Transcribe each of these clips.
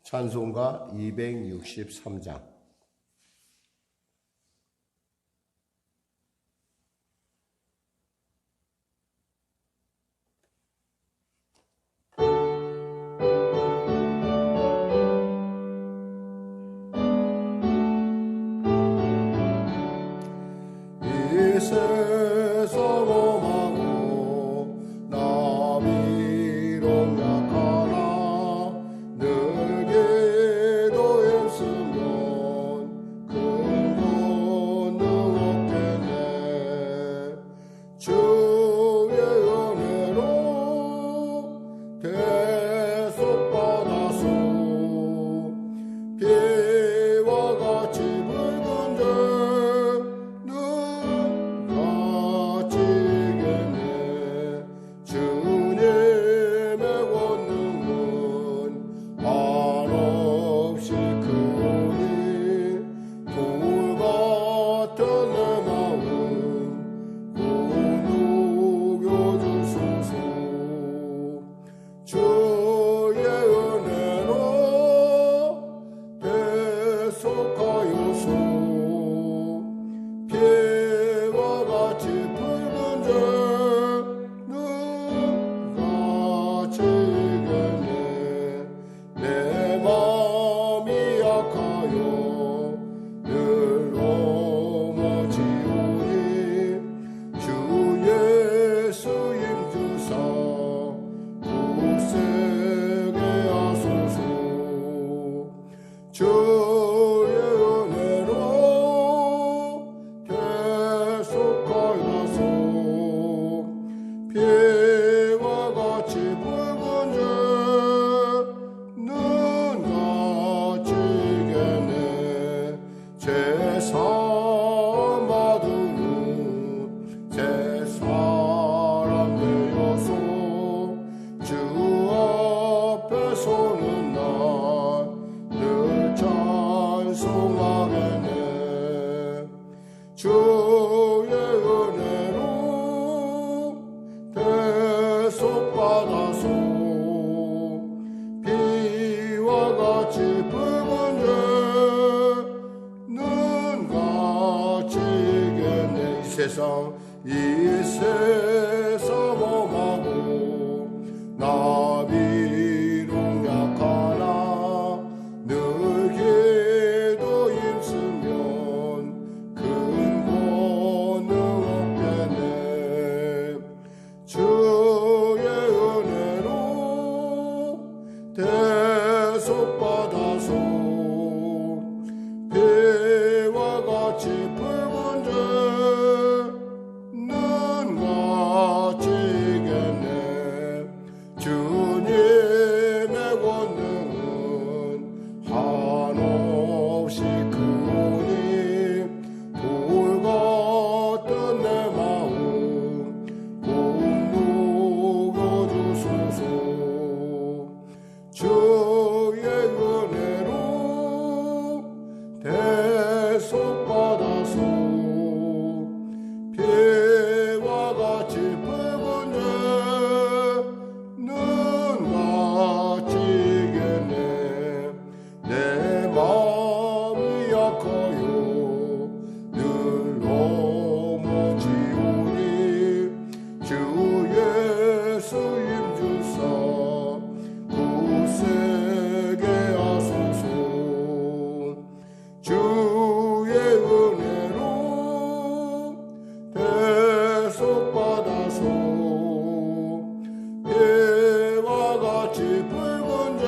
찬송가 263장. 이 세상 험하고 나 비록 약하나 늘 기도 힘쓰면 큰 권능 얻겠네. 주의 은혜로 대속받아서 비와 같이 붉은 들 주님의 권능은 한없이 크오니 돌 같은 내 마음 곧 녹여주소서. 주의 은혜로 대속하여서 비와 같이 붉은 줄 내 마음이 약하여 늘 넘어지오니 주 예수 힘주사 굳세게 하소서. 주의 은혜로 대속하여서 비와 같이 붉은 줄 제사 받으는 새 사람 되어서 주 앞에 서는 날 늘 찬송하겠네. 주의 은혜로 대속받아서 비와 같이 붉은 줄 이 세상 험하고 나 비록 약하나 늘 기도 힘쓰면 큰 권능 얻겠네. 주의 은혜로 대속받아서 비와 같이 붉은 줄 주님의 권능은 한없이 크오니 돌 같은 내 마음 곧 녹여주소서. 주의 은혜로 대속받아서 비와 같이 붉은 줄 내 마음이 약하여 늘 넘어지오니 주 예수 힘주사 굳세게 하소서. 주의 은혜로 대속받아서 비와 같이 붉은 줄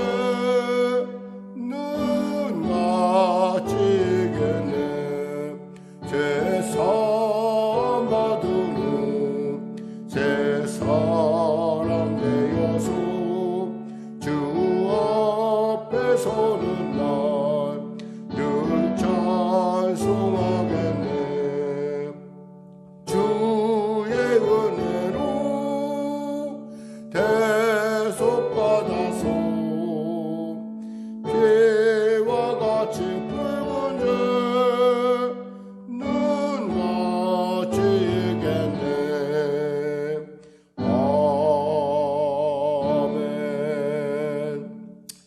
죄사 받으는 새 사람 되어서 주 앞에 서는 날 늘 찬송하겠네. 주의 은혜로 대속받아서 비와 같이 붉은 줄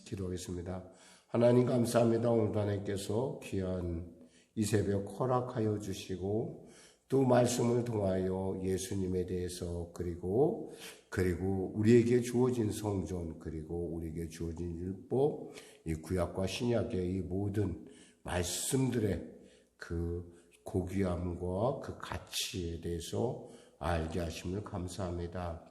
기도하겠습니다. 하나님 감사합니다. 오늘도 하나님께서 귀한 이 새벽 허락하여 주시고 또 말씀을 통하여 예수님에 대해서 그리고 우리에게 주어진 성전 그리고 우리에게 주어진 율법 이 구약과 신약의 이 모든 말씀들의 그 고귀함과 그 가치에 대해서 알게 하심을 감사합니다.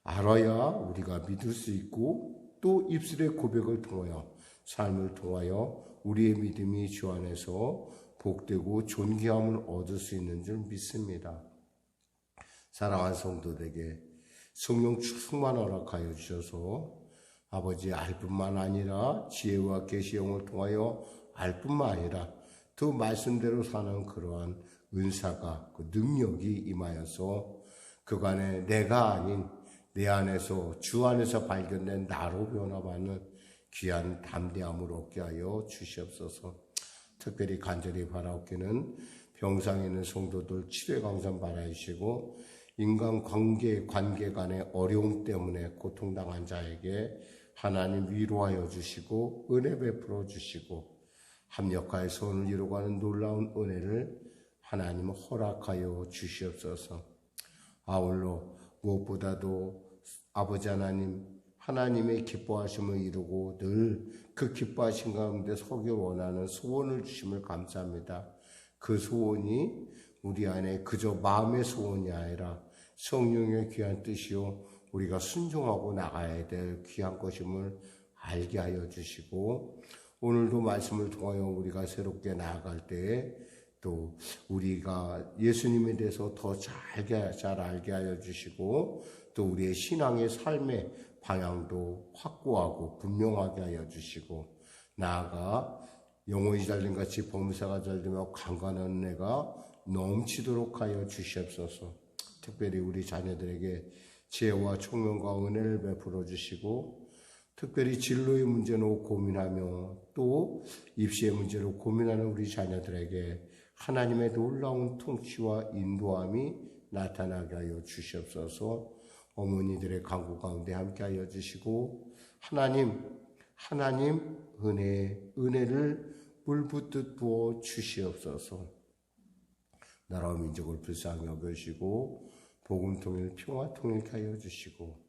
알아야 우리가 믿을 수 있고 또 입술의 고백을 통하여 삶을 통하여 우리의 믿음이 주 안에서 복되고 존귀함을 얻을 수 있는 줄 믿습니다. 사랑하는 성도들에게 성령 충만 허락하여 주셔서 아버지 알 뿐만 아니라 지혜와 계시형을 통하여 알 뿐만 아니라 또 말씀대로 사는 그러한 은사가 그 능력이 임하여서 그간에 내가 아닌 내 안에서 주 안에서 발견된 나로 변화받는 귀한 담대함을 얻게 하여 주시옵소서. 특별히 간절히 바라옵기는 병상에 있는 성도들 치료의 강선 바라주시고 인간 관계 간의 어려움 때문에 고통당한 자에게 하나님 위로하여 주시고 은혜 베풀어 주시고 합력하여 소원을 이루고하는 놀라운 은혜를 하나님 허락하여 주시옵소서. 아울러 무엇보다도 아버지 하나님의 기뻐하심을 이루고 늘 그 기뻐하심 가운데 서길 원하는 소원을 주심을 감사합니다. 그 소원이 우리 안에 그저 마음의 소원이 아니라 성령의 귀한 뜻이요 우리가 순종하고 나가야 될 귀한 것임을 알게 하여 주시고 오늘도 말씀을 통하여 우리가 새롭게 나아갈 때에 또 우리가 예수님에 대해서 더 잘 알게 하여 주시고 또 우리의 신앙의 삶의 방향도 확고하고 분명하게 하여 주시고 나아가 영혼이 잘된 같이 범사가 잘되며 강건한 은혜가 넘치도록 하여 주시옵소서. 특별히 우리 자녀들에게 지혜와 총명과 은혜를 베풀어 주시고 특별히 진로의 문제로 고민하며 또 입시의 문제로 고민하는 우리 자녀들에게 하나님의 놀라운 통치와 인도함이 나타나게 하여 주시옵소서. 어머니들의 간구 가운데 함께하여 주시고 하나님 은혜를 물붓듯 부어 주시옵소서. 나라와 민족을 불쌍히 여겨주시고 복음 통일 평화 통일케 하여 주시고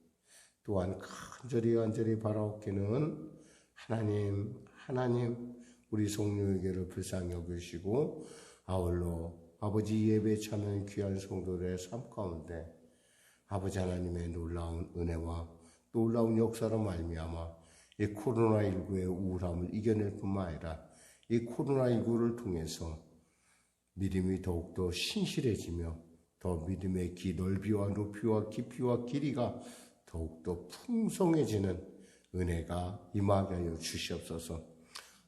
또한 간절히 바라옵기는 하나님 우리 성령에게를 불쌍히 여겨주시고 아울러 아버지 예배에 참여한 귀한 성도들의 삶 가운데 아버지 하나님의 놀라운 은혜와 놀라운 역사로 말미암아 이 코로나19의 우울함을 이겨낼 뿐만 아니라 이 코로나19를 통해서 믿음이 더욱더 신실해지며 더 믿음의 넓이와 높이와 깊이와 길이가 더욱더 풍성해지는 은혜가 임하게 하여 주시옵소서.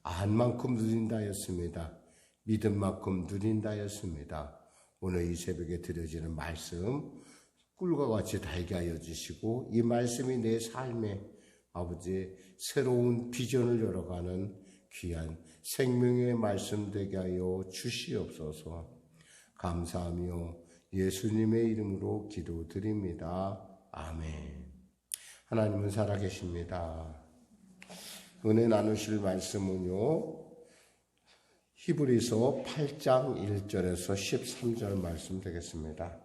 안만큼 누린다 하였습니다. 믿음만큼 누린다 하였습니다. 오늘 이 새벽에 드려지는 말씀 꿀과 같이 달게 하여 주시고 이 말씀이 내 삶에 아버지 새로운 비전을 열어가는 귀한 생명의 말씀 되게 하여 주시옵소서. 감사하며 예수님의 이름으로 기도드립니다. 아멘. 하나님은 살아계십니다. 은혜 나누실 말씀은요 히브리서 8장 1절에서 13절 말씀 되겠습니다.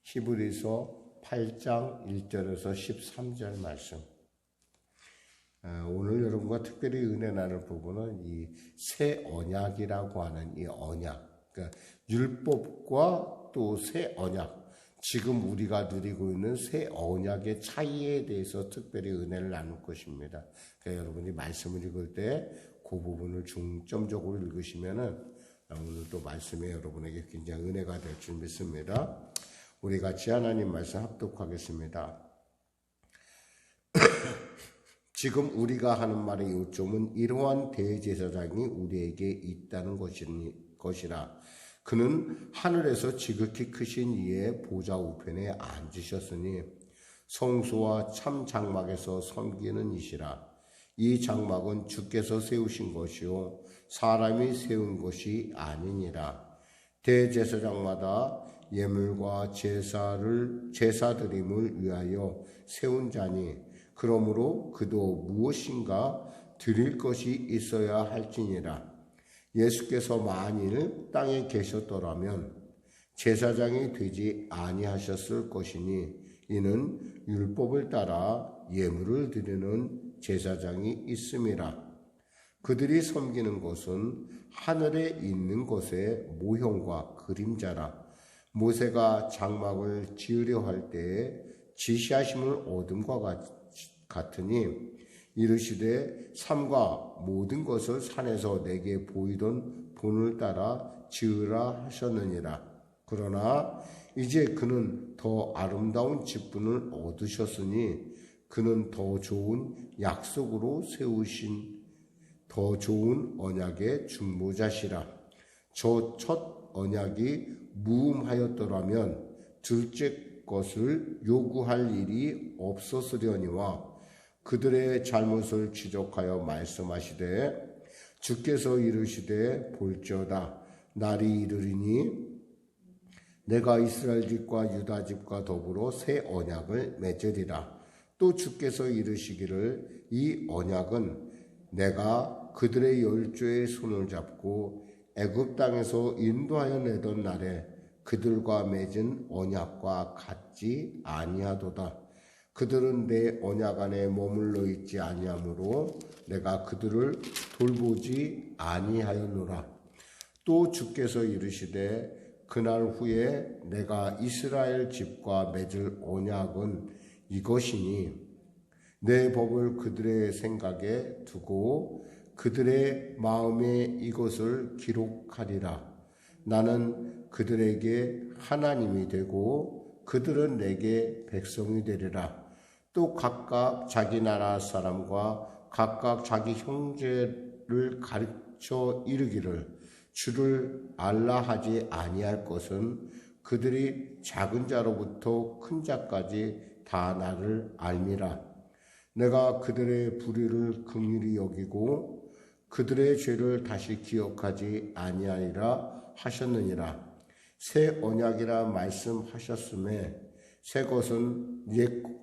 히브리서 8장 1절에서 13절 말씀. 오늘 여러분과 특별히 은혜 나눌 부분은 이 새 언약이라고 하는 이 언약, 그러니까 율법과 또 새 언약, 지금 우리가 누리고 있는 새 언약의 차이에 대해서 특별히 은혜를 나눌 것입니다. 그러니까 여러분이 말씀을 읽을 때 그 부분을 중점적으로 읽으시면은 오늘도 말씀에 여러분에게 굉장히 은혜가 될 줄 믿습니다. 우리 같이 하나님 말씀 합독하겠습니다. 지금 우리가 하는 말의 요점은 이러한 대제사장이 우리에게 있다는 것이라. 그는 하늘에서 지극히 크신 이의 보좌 우편에 앉으셨으니 성소와 참 장막에서 섬기는 이시라. 이 장막은 주께서 세우신 것이요 사람이 세운 것이 아니니라. 대제사장마다 예물과 제사드림을 위하여 세운 자니 그러므로 그도 무엇인가 드릴 것이 있어야 할지니라. 예수께서 만일 땅에 계셨더라면 제사장이 되지 아니하셨을 것이니 이는 율법을 따라 예물을 드리는 제사장이 있음이라. 그들이 섬기는 것은 하늘에 있는 것의 모형과 그림자라. 모세가 장막을 지으려 할 때에 지시하심을 얻음과 같으니 이르시되 삼가 모든 것을 산에서 내게 보이던 본을 따라 지으라 하셨느니라. 그러나 이제 그는 더 아름다운 직분을 얻으셨으니 그는 더 좋은 약속으로 세우신 더 좋은 언약의 중보자시라. 저 첫 언약이 무음하였더라면 둘째 것을 요구할 일이 없었으려니와 그들의 잘못을 지적하여 말씀하시되 주께서 이르시되 볼지어다 날이 이르리니 내가 이스라엘 집과 유다 집과 더불어 새 언약을 맺으리라. 또 주께서 이르시기를 이 언약은 내가 그들의 열조의 손을 잡고 애굽 땅에서 인도하여 내던 날에 그들과 맺은 언약과 같지 아니하도다. 그들은 내 언약 안에 머물러 있지 아니하므로 내가 그들을 돌보지 아니하였노라. 또 주께서 이르시되 그날 후에 내가 이스라엘 집과 맺을 언약은 이것이니 내 법을 그들의 생각에 두고 그들의 마음에 이것을 기록하리라. 나는 그들에게 하나님이 되고 그들은 내게 백성이 되리라. 또 각각 자기 나라 사람과 각각 자기 형제를 가르쳐 이르기를 주를 알라 하지 아니할 것은 그들이 작은 자로부터 큰 자까지 다 나를 알미라. 내가 그들의 불의를 긍휼히 여기고 그들의 죄를 다시 기억하지 아니하리라 하셨느니라. 새 언약이라 말씀하셨음에 새 것은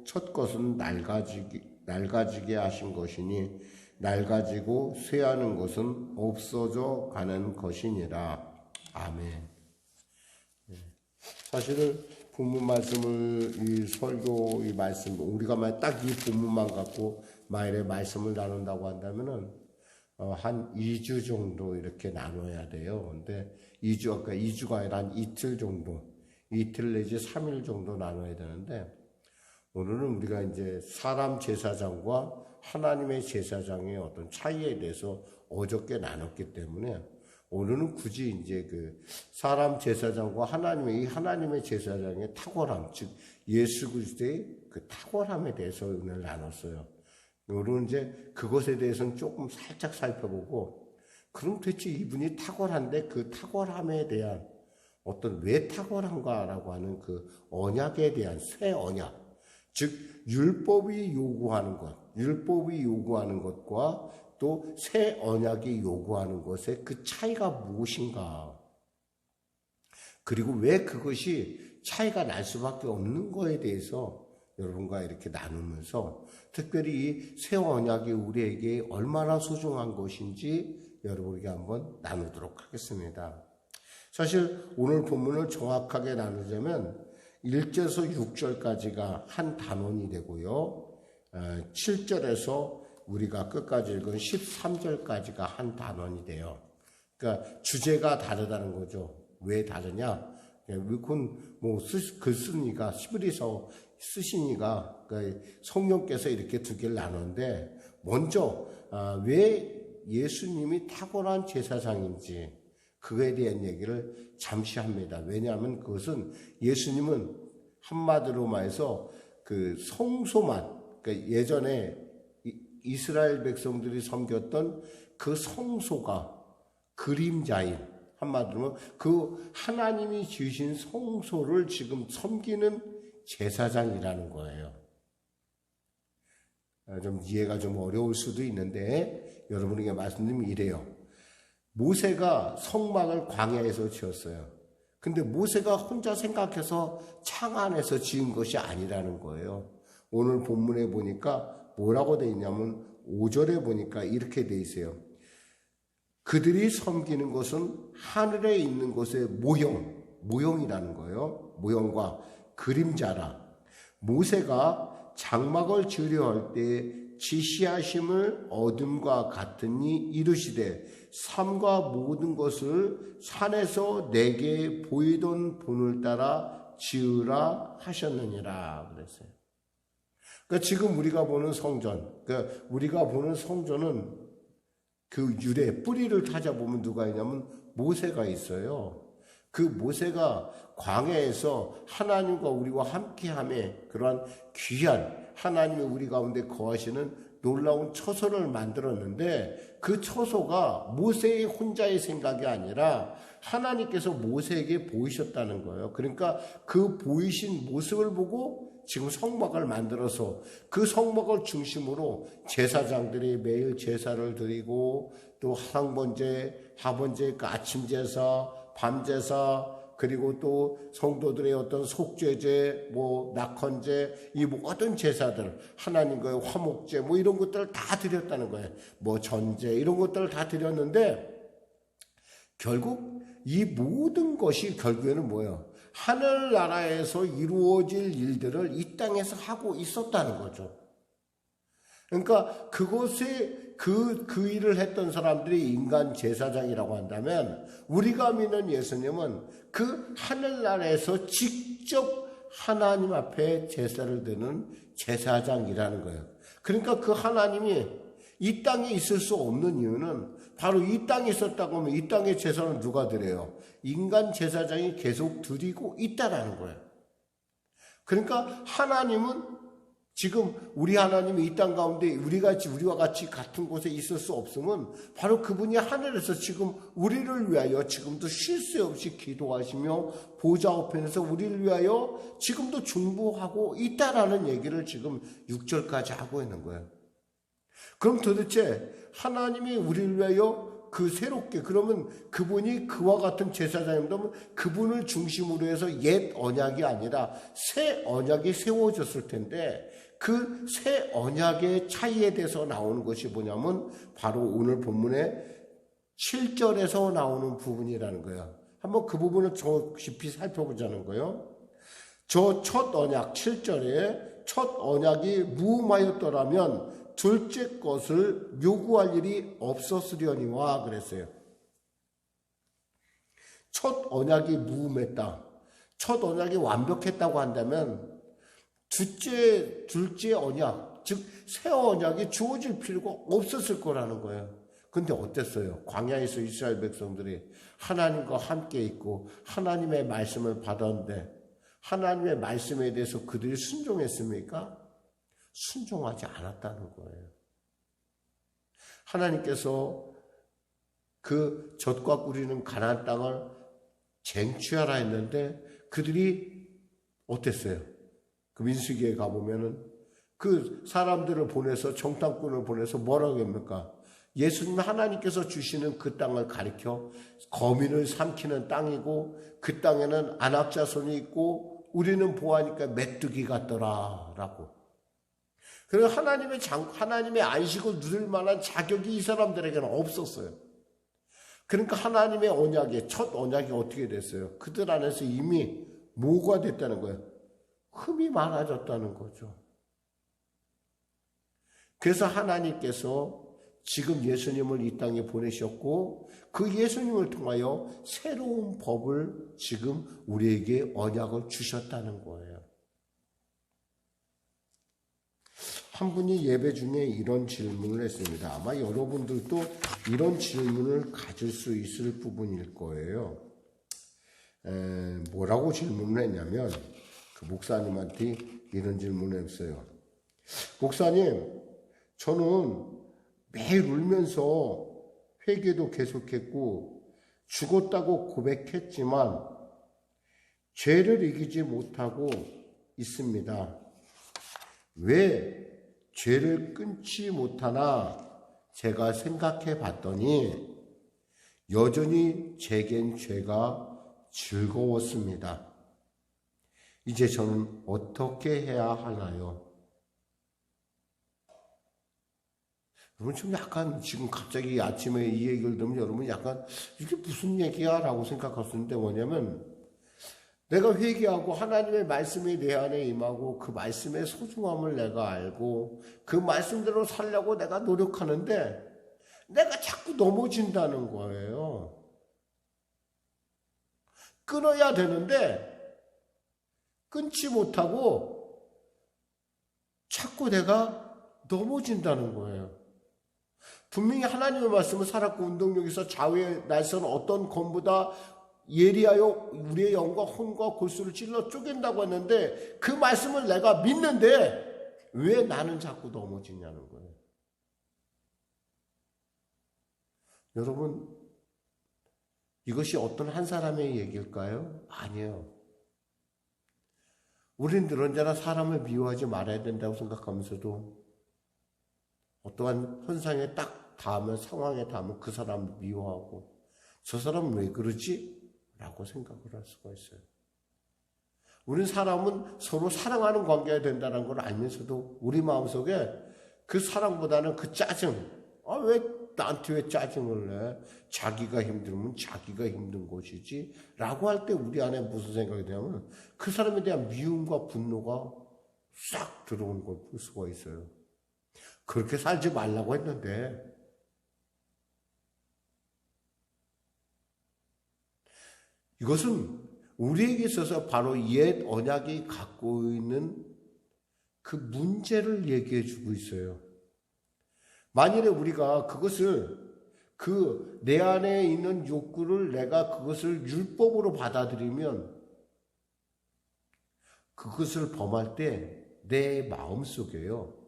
첫 것은 낡아지게 하신 것이니 낡아지고 쇠하는 것은 없어져 가는 것이니라. 아멘. 사실은 본문 말씀을 이 설교 이 말씀 우리가 만약 딱 이 본문만 갖고 만일에 말씀을 나눈다고 한다면은 한 2주 정도 이렇게 나눠야 돼요. 근데 2주가 아니라 한 이틀 정도, 이틀 내지 3일 정도 나눠야 되는데 오늘은 우리가 이제 사람 제사장과 하나님의 제사장의 어떤 차이에 대해서 어저께 나눴기 때문에 오늘은 굳이 이제 그 사람 제사장과 하나님의 제사장의 탁월함, 즉 예수 그리스도의 그 탁월함에 대해서 오늘 나눴어요. 오늘은 이제 그것에 대해서는 조금 살짝 살펴보고, 그럼 도대체 이분이 탁월한데 그 탁월함에 대한 어떤 왜 탁월한가라고 하는 그 언약에 대한 새 언약, 즉 율법이 요구하는 것과 또 새 언약이 요구하는 것의 그 차이가 무엇인가, 그리고 왜 그것이 차이가 날 수밖에 없는 거에 대해서 여러분과 이렇게 나누면서 특별히 이 새 언약이 우리에게 얼마나 소중한 것인지 여러분에게 한번 나누도록 하겠습니다. 사실 오늘 본문을 정확하게 나누자면 1절에서 6절까지가 한 단원이 되고요. 7절에서 우리가 끝까지 읽은 13절까지가 한 단원이 돼요. 그러니까 주제가 다르다는 거죠. 왜 다르냐? 그건 뭐 글쓰니까 히브리서 쓰시니까 성령께서 이렇게 두 개를 나눴는데, 먼저 왜 예수님이 탁월한 제사장인지 그거에 대한 얘기를 잠시 합니다. 왜냐하면 그것은 예수님은 한마디로 말해서 그 성소만, 그러니까 예전에 이스라엘 백성들이 섬겼던 그 성소가 그림자인, 한마디로 그 하나님이 지으신 성소를 지금 섬기는 제사장이라는 거예요. 좀 이해가 좀 어려울 수도 있는데 여러분에게 말씀드리면 이래요. 모세가 성막을 광야에서 지었어요. 근데 모세가 혼자 생각해서 창안에서 지은 것이 아니라는 거예요. 오늘 본문에 보니까 뭐라고 되어 있냐면 5절에 보니까 이렇게 돼 있어요. 그들이 섬기는 것은 하늘에 있는 것의 모형이라는 거예요. 모형과 그림자라. 모세가 장막을 지으려 할 때 지시하심을 얻음과 같으니 이르시되 삶과 모든 것을 산에서 내게 보이던 본을 따라 지으라 하셨느니라 그랬어요. 그러니까 지금 우리가 보는 성전, 그러니까 우리가 보는 성전은 그 유래 뿌리를 찾아보면 누가 있냐면 모세가 있어요. 그 모세가 광야에서 하나님과 우리와 함께함에 그러한 귀한 하나님이 우리 가운데 거하시는 놀라운 처소를 만들었는데 그 처소가 모세의 혼자의 생각이 아니라 하나님께서 모세에게 보이셨다는 거예요. 그러니까 그 보이신 모습을 보고 지금 성막을 만들어서 그 성막을 중심으로 제사장들이 매일 제사를 드리고 또 상번제, 하번제, 아침 제사, 밤 제사, 그리고 또 성도들의 어떤 속죄제, 낙헌제, 이 모든 제사들, 하나님과의 화목제, 이런 것들을 다 드렸다는 거예요. 전제, 이런 것들을 다 드렸는데, 결국 이 모든 것이 결국에는 뭐예요? 하늘나라에서 이루어질 일들을 이 땅에서 하고 있었다는 거죠. 그러니까 그곳에 그 일을 했던 사람들이 인간 제사장이라고 한다면 우리가 믿는 예수님은 그 하늘나라에서 직접 하나님 앞에 제사를 드는 제사장이라는 거예요. 그러니까 그 하나님이 이 땅에 있을 수 없는 이유는 바로 이 땅에 있었다고 하면 이 땅의 제사는 누가 드려요? 인간 제사장이 계속 드리고 있다라는 거예요. 그러니까 하나님은 지금 우리 하나님이 이 땅 가운데 우리와 같이 같은 곳에 있을 수 없으면 바로 그분이 하늘에서 지금 우리를 위하여 지금도 쉴 새 없이 기도하시며 보좌 우편에서 우리를 위하여 지금도 중보하고 있다라는 얘기를 지금 6절까지 하고 있는 거예요. 그럼 도대체 하나님이 우리를 위하여 새롭게 그러면 그분이 그와 같은 제사장이면 그분을 중심으로 해서 옛 언약이 아니라 새 언약이 세워졌을 텐데 그 새 언약의 차이에 대해서 나오는 것이 뭐냐면 바로 오늘 본문의 7절에서 나오는 부분이라는 거예요. 한번 그 부분을 더 깊이 살펴보자는 거예요. 저 첫 언약 7절에 첫 언약이 무음하였더라면 둘째 것을 요구할 일이 없었으려니와 그랬어요. 첫 언약이 무음했다. 첫 언약이 완벽했다고 한다면 둘째 언약, 즉 새 언약이 주어질 필요가 없었을 거라는 거예요. 근데 어땠어요? 광야에서 이스라엘 백성들이 하나님과 함께 있고 하나님의 말씀을 받았는데 하나님의 말씀에 대해서 그들이 순종했습니까? 순종하지 않았다는 거예요. 하나님께서 그 젖과 꿀이는 가나안 땅을 쟁취하라 했는데 그들이 어땠어요? 그 민수기에 가보면은 그 사람들을 보내서 정탐꾼을 보내서 뭐라고 합니까? 예수님 하나님께서 주시는 그 땅을 가리켜 거민을 삼키는 땅이고 그 땅에는 안악자손이 있고 우리는 보아하니까 메뚜기 같더라 라고. 그리고 하나님의 안식을 누릴 만한 자격이 이 사람들에게는 없었어요. 그러니까 하나님의 언약이 첫 언약이 어떻게 됐어요? 그들 안에서 이미 뭐가 됐다는 거예요? 흠이 많아졌다는 거죠. 그래서 하나님께서 지금 예수님을 이 땅에 보내셨고 그 예수님을 통하여 새로운 법을 지금 우리에게 언약을 주셨다는 거예요. 한 분이 예배 중에 이런 질문을 했습니다. 아마 여러분들도 이런 질문을 가질 수 있을 부분일 거예요. 뭐라고 질문을 했냐면 그 목사님한테 이런 질문을 했어요. 목사님, 저는 매일 울면서 회개도 계속했고 죽었다고 고백했지만 죄를 이기지 못하고 있습니다. 왜 죄를 끊지 못하나 제가 생각해 봤더니 여전히 제겐 죄가 즐거웠습니다. 이제 저는 어떻게 해야 하나요? 여러분 좀 약간 지금 갑자기 아침에 이 얘기를 들으면 여러분 약간 이게 무슨 얘기야? 라고 생각할 수 있는데 뭐냐면 내가 회개하고 하나님의 말씀이 내 안에 임하고 그 말씀의 소중함을 내가 알고 그 말씀대로 살려고 내가 노력하는데 내가 자꾸 넘어진다는 거예요. 끊어야 되는데 끊지 못하고 자꾸 내가 넘어진다는 거예요. 분명히 하나님의 말씀을 살았고 운동력에서 좌우의 날선 어떤 검보다 예리하여 우리의 영과 혼과 골수를 찔러 쪼갠다고 했는데 그 말씀을 내가 믿는데 왜 나는 자꾸 넘어지냐는 거예요. 여러분, 이것이 어떤 한 사람의 얘기일까요? 아니에요. 우린 언제나 사람을 미워하지 말아야 된다고 생각하면서도 어떠한 현상에 딱 닿으면, 상황에 닿으면 그 사람을 미워하고 저 사람은 왜 그러지? 라고 생각을 할 수가 있어요. 우린 사람은 서로 사랑하는 관계가 된다는 걸 알면서도 우리 마음속에 그 사랑보다는 그 짜증, 왜 나한테 왜 짜증을 내? 자기가 힘들면 자기가 힘든 것이지 라고 할 때 우리 안에 무슨 생각이 되냐면 그 사람에 대한 미움과 분노가 싹 들어오는 걸 볼 수가 있어요. 그렇게 살지 말라고 했는데 이것은 우리에게 있어서 바로 옛 언약이 갖고 있는 그 문제를 얘기해 주고 있어요. 만일에 우리가 그것을 내 안에 있는 욕구를 내가 그것을 율법으로 받아들이면 그것을 범할 때 내 마음속에요.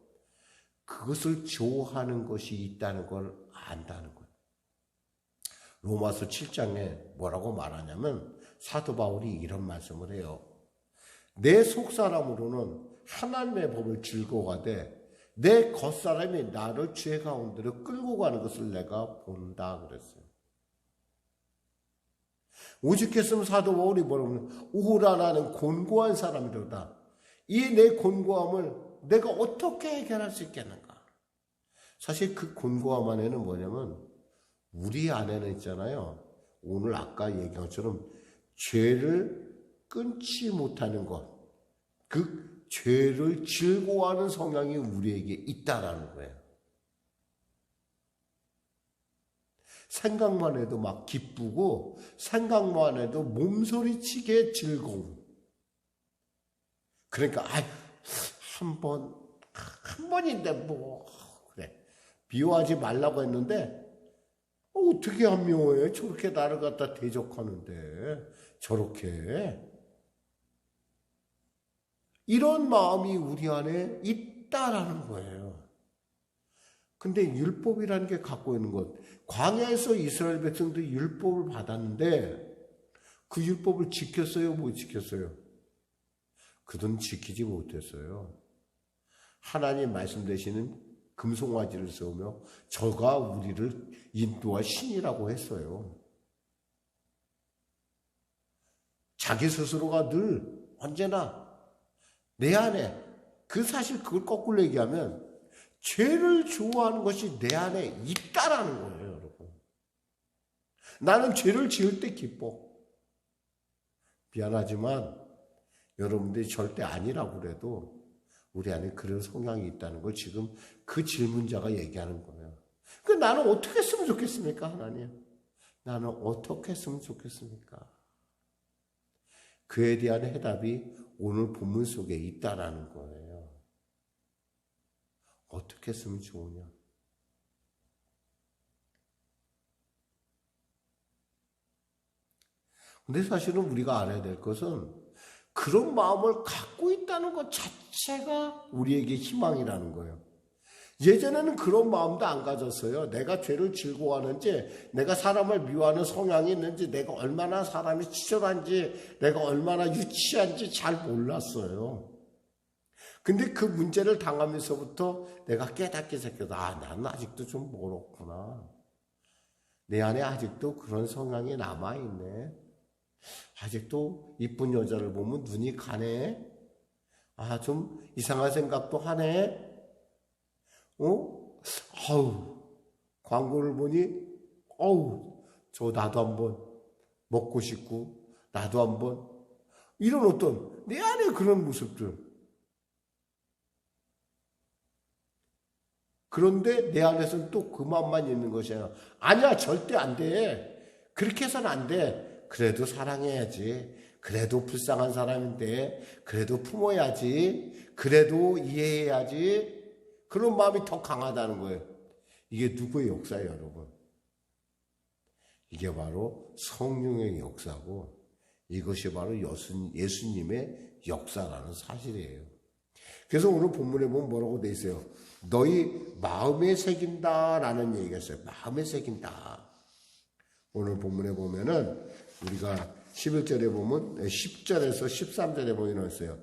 그것을 좋아하는 것이 있다는 걸 안다는 거예요. 로마서 7장에 뭐라고 말하냐면 사도 바울이 이런 말씀을 해요. 내 속사람으로는 하나님의 법을 즐거워하되 내 겉사람이 나를 죄 가운데로 끌고 가는 것을 내가 본다 그랬어요. 오직했으면 사도 바울이 뭐라고 하냐면 오라 나는 곤고한 사람이로다. 이 내 곤고함을 내가 어떻게 해결할 수 있겠는가? 사실 그 곤고함 안에는 뭐냐면 우리 안에는 있잖아요. 오늘 아까 얘기한 것처럼 죄를 끊지 못하는 것, 그 죄를 즐거워하는 성향이 우리에게 있다라는 거예요. 생각만 해도 막 기쁘고 생각만 해도 몸소리치게 즐거움. 그러니까 한 번인데 뭐 그래 미워하지 말라고 했는데 어떻게 안 미워해? 저렇게 나를 갖다 대적하는데 저렇게 이런 마음이 우리 안에 있다라는 거예요. 근데 율법이라는 게 갖고 있는 것, 광야에서 이스라엘 백성들이 율법을 받았는데 그 율법을 지켰어요? 못 지켰어요? 그들은 지키지 못했어요. 하나님 말씀되시는 금송아지를 세우며 저가 우리를 인도할 신이라고 했어요. 자기 스스로가 늘 언제나 내 안에 그 사실 그걸 거꾸로 얘기하면 죄를 좋아하는 것이 내 안에 있다라는 거예요, 여러분. 나는 죄를 지을 때 기뻐. 미안하지만 여러분들이 절대 아니라고 그래도 우리 안에 그런 성향이 있다는 걸 지금 그 질문자가 얘기하는 거예요. 그 나는 어떻게 했으면 좋겠습니까, 하나님? 나는 어떻게 했으면 좋겠습니까? 그에 대한 해답이 오늘 본문 속에 있다라는 거예요. 어떻게 했으면 좋으냐? 근데 사실은 우리가 알아야 될 것은 그런 마음을 갖고 있다는 것 자체가 우리에게 희망이라는 거예요. 예전에는 그런 마음도 안 가졌어요. 내가 죄를 즐거워하는지, 내가 사람을 미워하는 성향이 있는지, 내가 얼마나 사람이 치졸한지, 내가 얼마나 유치한지 잘 몰랐어요. 근데 그 문제를 당하면서부터 내가 깨닫게 생겼다. 나는 아직도 좀 멀었구나. 내 안에 아직도 그런 성향이 남아있네. 아직도 이쁜 여자를 보면 눈이 가네. 좀 이상한 생각도 하네. 광고를 보니 저 나도 한번 먹고 싶고 나도 한번 이런 어떤 내 안에 그런 모습들. 그런데 내 안에서는 또 그 마음만 있는 것이야. 아니야, 절대 안 돼. 그렇게 해서는 안 돼. 그래도 사랑해야지. 그래도 불쌍한 사람인데 그래도 품어야지. 그래도 이해해야지. 그런 마음이 더 강하다는 거예요. 이게 누구의 역사예요, 여러분? 이게 바로 성령의 역사고 이것이 바로 예수님의 역사라는 사실이에요. 그래서 오늘 본문에 보면 뭐라고 돼 있어요? 너희 마음에 새긴다라는 얘기가 있어요. 마음에 새긴다. 오늘 본문에 보면은 우리가 11절에 보면 10절에서 13절에 보면 있어요.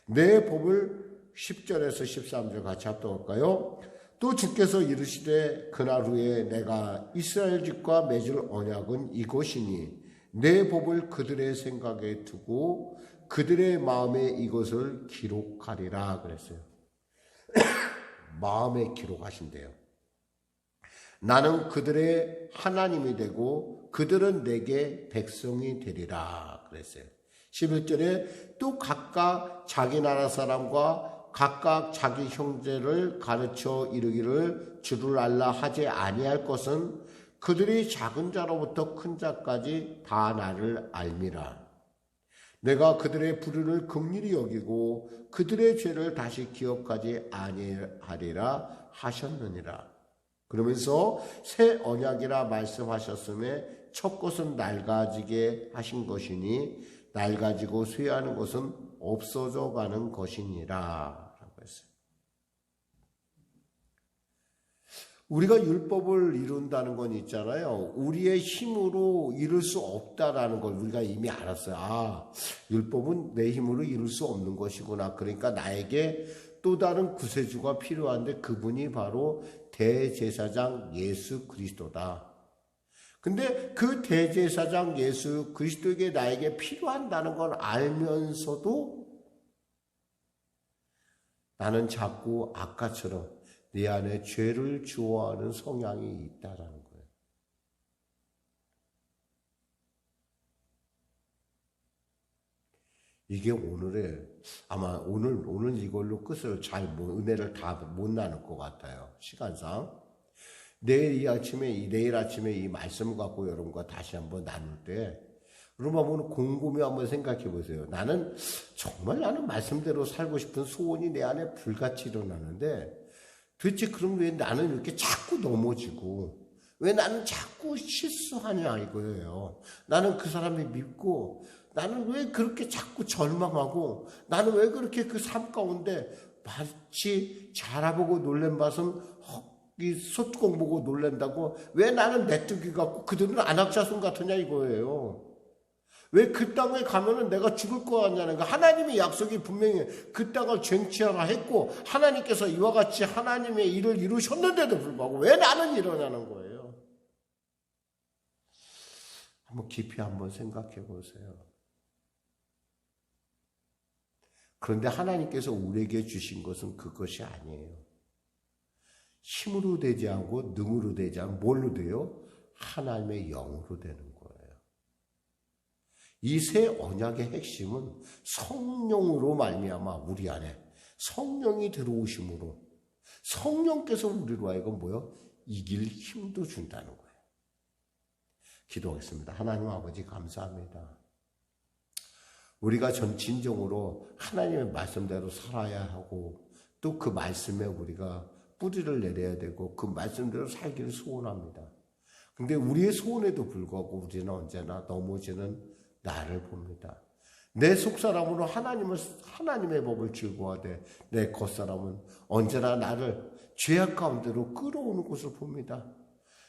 내 법을 10절에서 13절 같이 합독할까요? 또 주께서 이르시되 그날 후에 내가 이스라엘 집과 맺을 언약은 이것이니 내 법을 그들의 생각에 두고 그들의 마음에 이것을 기록하리라 그랬어요. 마음에 기록하신대요. 나는 그들의 하나님이 되고 그들은 내게 백성이 되리라 그랬어요. 11절에 또 각각 자기 나라 사람과 각각 자기 형제를 가르쳐 이르기를 주를 알라 하지 아니할 것은 그들이 작은 자로부터 큰 자까지 다 나를 알미라. 내가 그들의 불의를 긍휼히 여기고 그들의 죄를 다시 기억하지 아니하리라 하셨느니라. 그러면서 새 언약이라 말씀하셨음에 첫 것은 낡아지게 하신 것이니 낡아지고 쇠하는 것은 없어져 가는 것이니라 라고 했어요. 우리가 율법을 이룬다는 건 있잖아요. 우리의 힘으로 이룰 수 없다라는 걸 우리가 이미 알았어요. 율법은 내 힘으로 이룰 수 없는 것이구나. 그러니까 나에게 또 다른 구세주가 필요한데 그분이 바로 대제사장 예수 그리스도다. 근데 그 대제사장 예수 그리스도에게 나에게 필요한다는 걸 알면서도 나는 자꾸 아까처럼 내 안에 죄를 주워하는 성향이 있다라는 거예요. 이게 오늘의 아마 오늘 이걸로 끝을 은혜를 다 못 나눌 것 같아요. 시간상. 내일 아침에 이 말씀을 갖고 여러분과 다시 한번 나눌 때 여러분 한번 곰곰이 한번 생각해 보세요. 나는 말씀대로 살고 싶은 소원이 내 안에 불같이 일어나는데 도대체 그럼 왜 나는 이렇게 자꾸 넘어지고 왜 나는 자꾸 실수하냐 이거예요. 나는 그 사람이 믿고 나는 왜 그렇게 자꾸 절망하고 나는 왜 그렇게 그 삶 가운데 마치 자라보고 놀란 밭은 이 솥공 보고 놀란다고 왜 나는 메뚜기 같고 그들은 안악자손 같으냐 이거예요. 왜 그 땅에 가면은 내가 죽을 거 같냐는 거. 하나님의 약속이 분명히 그 땅을 쟁취하라 했고 하나님께서 이와 같이 하나님의 일을 이루셨는데도 불구하고 왜 나는 이러냐는 거예요. 한번 깊이 한번 생각해 보세요. 그런데 하나님께서 우리에게 주신 것은 그것이 아니에요. 힘으로 되지 않고 능으로 되지 않고 뭘로 돼요? 하나님의 영으로 되는 거예요. 이 새 언약의 핵심은 성령으로 말미암아 우리 안에 성령이 들어오심으로 성령께서 우리로 하여금 이길 힘도 준다는 거예요. 기도하겠습니다. 하나님 아버지 감사합니다. 우리가 진정으로 하나님의 말씀대로 살아야 하고 또 그 말씀에 우리가 뿌리를 내려야 되고 그 말씀대로 살기를 소원합니다. 근데 우리의 소원에도 불구하고 우리는 언제나 넘어지는 나를 봅니다. 내 속사람으로 하나님의 법을 즐거워하되 내 겉사람은 언제나 나를 죄악 가운데로 끌어오는 것을 봅니다.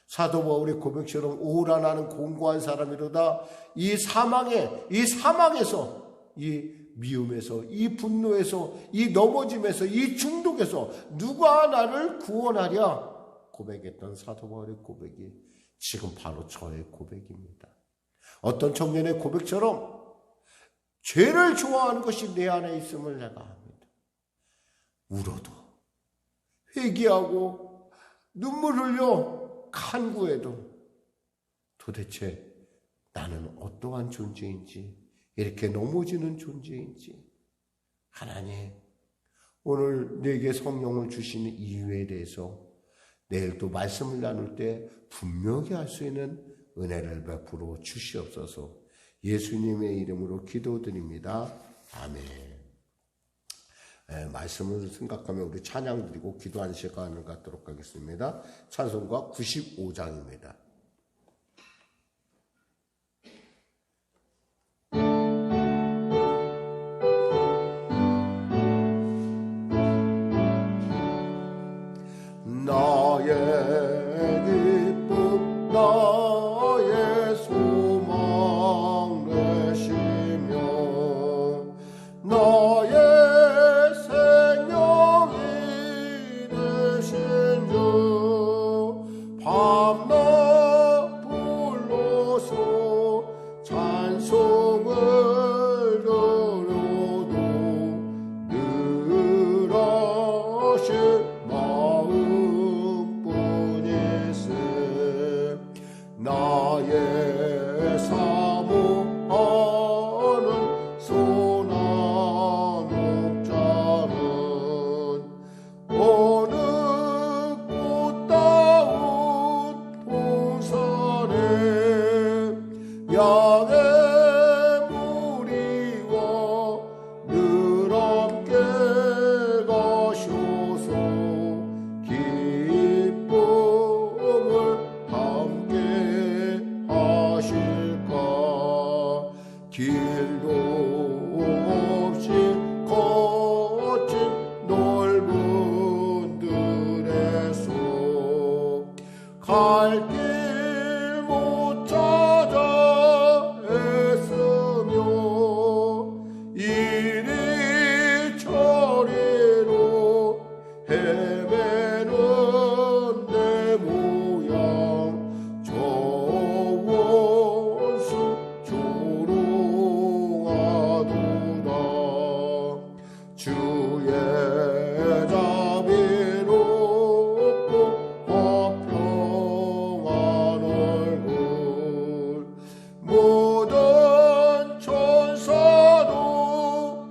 사도 바울의 고백처럼 오라 나는 공고한 사람이로다. 이 사망에서 이 미움에서 이 분노에서 이 넘어짐에서 이 중독에서 누가 나를 구원하랴 고백했던 사도 바울의 고백이 지금 바로 저의 고백입니다. 어떤 청년의 고백처럼 죄를 좋아하는 것이 내 안에 있음을 내가 압니다. 울어도 회개하고 눈물 흘려 간구해도 도대체 나는 어떠한 존재인지, 이렇게 넘어지는 존재인지, 하나님 오늘 내게 성령을 주시는 이유에 대해서 내일 또 말씀을 나눌 때 분명히 할 수 있는 은혜를 베풀어 주시옵소서. 예수님의 이름으로 기도드립니다. 아멘. 말씀을 생각하며 우리 찬양 드리고 기도하는 시간을 갖도록 하겠습니다. 찬송가 95장입니다. 나의 기쁨 나의 소망 되시며 나의 생명이 되신 주 밤낮 불러서 찬송을 드려도 늘 하실 나의 사모하는 소나목자는 어느 꽃다운 동산에 양의 무리와 늘 함께 가셔서 기쁨을 함께 하실까. 길도 없이 거친 넓은 들에서 갈 길 못 찾아 애쓰며 이리저리로 헤매는 내 모양 저 원수 조롱하도다. 주의 자비롭고 화평한 얼굴 모든 천사도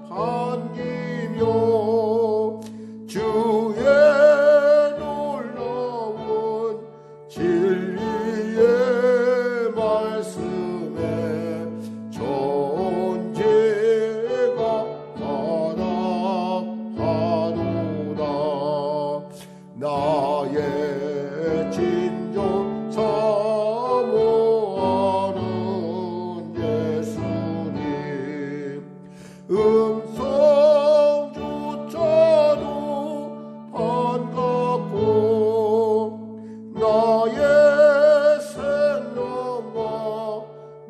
반기며 주의 놀라운 진리의 말씀에 전제가 가답하도다. 나의 진정 사모하는 예수님 음성조차도 반갑고 나의 생명과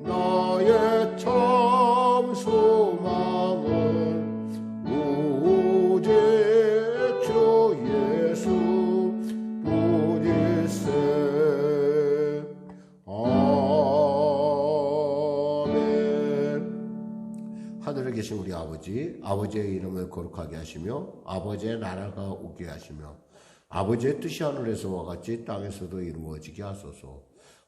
나의 참 소망은 오직 주 예수 뿐일세. 아멘. 하늘에 계신 우리 아버지, 아버지의 이름을 거룩하게 하시며 아버지의 나라가 오게 하시며 아버지의 뜻이 하늘에서와 같이 땅에서도 이루어지게 하소서.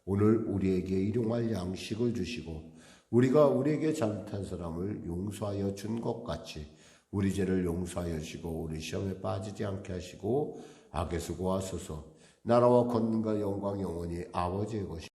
오늘 우리에게 일용할 양식을 주시고 우리가 우리에게 잘못한 사람을 용서하여 준 것 같이 우리 죄를 용서하여 주시고 우리 시험에 빠지지 않게 하시고 악에서 구하소서. 나라와 권능과 영광 영원히 아버지의 것이